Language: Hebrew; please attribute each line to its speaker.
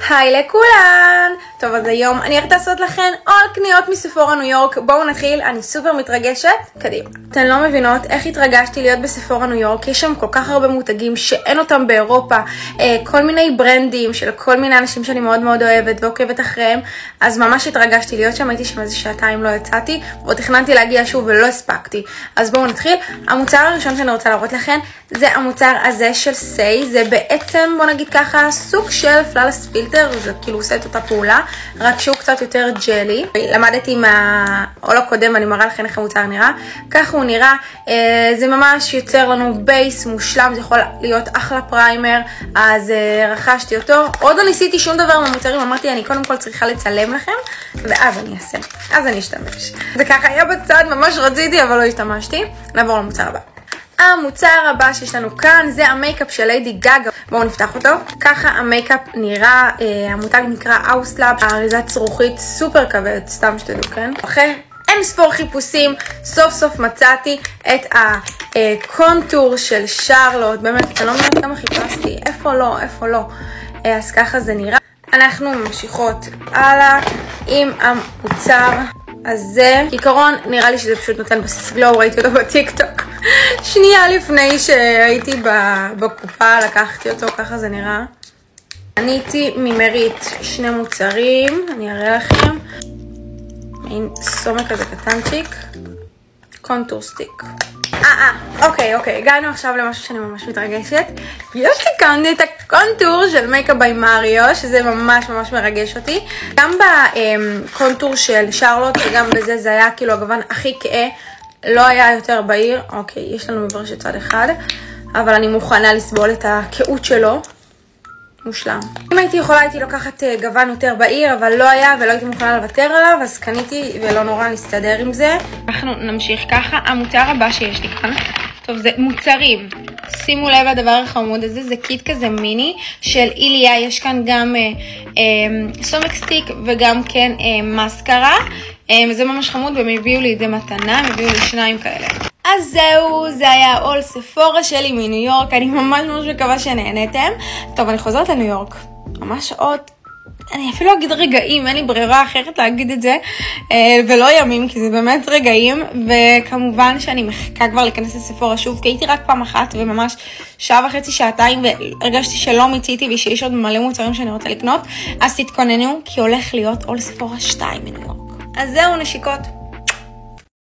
Speaker 1: היי לכולן! טוב, אז היום אני הולכת לעשות לכן עוד קניות מספורה ניו יורק. בואו נתחיל, אני סופר מתרגשת. קדימה. אתן לא מבינות איך התרגשתי להיות בספורה ניו יורק. יש שם כל כך הרבה מותגים שאין אותם באירופה. כל מיני ברנדים של כל מיני אנשים שאני מאוד מאוד אוהבת ועוקבת אחריהם. אז ממש התרגשתי להיות שם, הייתי שם איזה שעתיים, לא יצאתי. ותכננתי להגיע שוב ולא הספקתי. אז בואו נתחיל. המוצר הראשון שאני רוצה להראות לכן זה המוצר הזה של סיי. זה בעצם, בוא נגיד ככה, סוג של פללס פילטר, זה כאילו עושה את אותה פעולה, רק שהוא קצת יותר ג'לי. למדתי מהעול הקודם ואני מראה לכם איך המוצר נראה. ככה הוא נראה, זה ממש יוצר לנו בייס מושלם, זה יכול להיות אחלה פריימר, אז רכשתי אותו. עוד לא ניסיתי שום דבר מהמוצרים, אמרתי אני קודם כל צריכה לצלם לכם, ואז אני אעשה, אז אני אשתמש. זה ככה היה בצד, ממש רציתי אבל לא השתמשתי. נעבור למוצר הבא. המוצר הבא שיש לנו כאן זה המייקאפ של ליידי גאגה. בואו נפתח אותו. ככה המייקאפ נראה, המותג נקרא אוסלאב, האריזה צרוכית סופר כבד, סתם שתדעו, כן? אחרי אין ספור חיפושים, סוף סוף מצאתי את הקונטור של שרלוט. באמת, אני לא מבינת כמה חיפשתי, איפה לא. אז ככה זה נראה. אנחנו ממשיכות הלאה עם המוצר הזה. כעיקרון נראה לי שזה פשוט נותן בסיס גלו, ראיתי אותו בטיקטוק שנייה לפני שהייתי בקופה, לקחתי אותו, ככה זה נראה. קניתי ממרית שני מוצרים, אני אראה לכם. מין סומק כזה קטנצ'יק, קונטור סטיק. אוקיי, הגענו עכשיו למשהו שאני ממש מתרגשת. יש לי כאן את הקונטור של מייקאפ ביי מריו, שזה ממש מרגש אותי. גם בקונטור של שרלוט וגם בזה זה היה כאילו הגוון הכי כהה, לא היה יותר בהיר. אוקיי, יש לנו מברשת צד אחד, אבל אני מוכנה לסבול את הכהות שלו. מושלם. אם הייתי יכולה הייתי לוקחת גוון יותר בהיר, אבל לא היה ולא הייתי מוכנה לוותר עליו, אז קניתי ולא נורא נסתדר עם זה. אנחנו נמשיך ככה. המוצר הבא שיש לי כאן, טוב, זה מוצרים. שימו לב הדבר החמוד הזה, זה קיט כזה מיני של איליה. יש כאן גם סומק סטיק וגם כן מסקרה. זה ממש חמוד והם הביאו לי את זה מתנה, הם הביאו לי שניים כאלה. אז זהו, זה היה העול ספורה שלי מניו יורק, אני ממש מקווה שנהנתם. טוב, אני חוזרת לניו יורק, ממש עוד, אני אפילו אגיד רגעים, אין לי ברירה אחרת להגיד את זה, ולא ימים, כי זה באמת רגעים, וכמובן שאני מחכה כבר להיכנס לספורה שוב, כי הייתי רק פעם אחת, וממש שעה וחצי, שעתיים, והרגשתי שלא מיציתי, ושיש עוד מלא מוצרים שאני רוצה לקנות, אז תתכוננו, כי הולך להיות עול ספורה 2 מניו יורק. אז זהו נשיקות.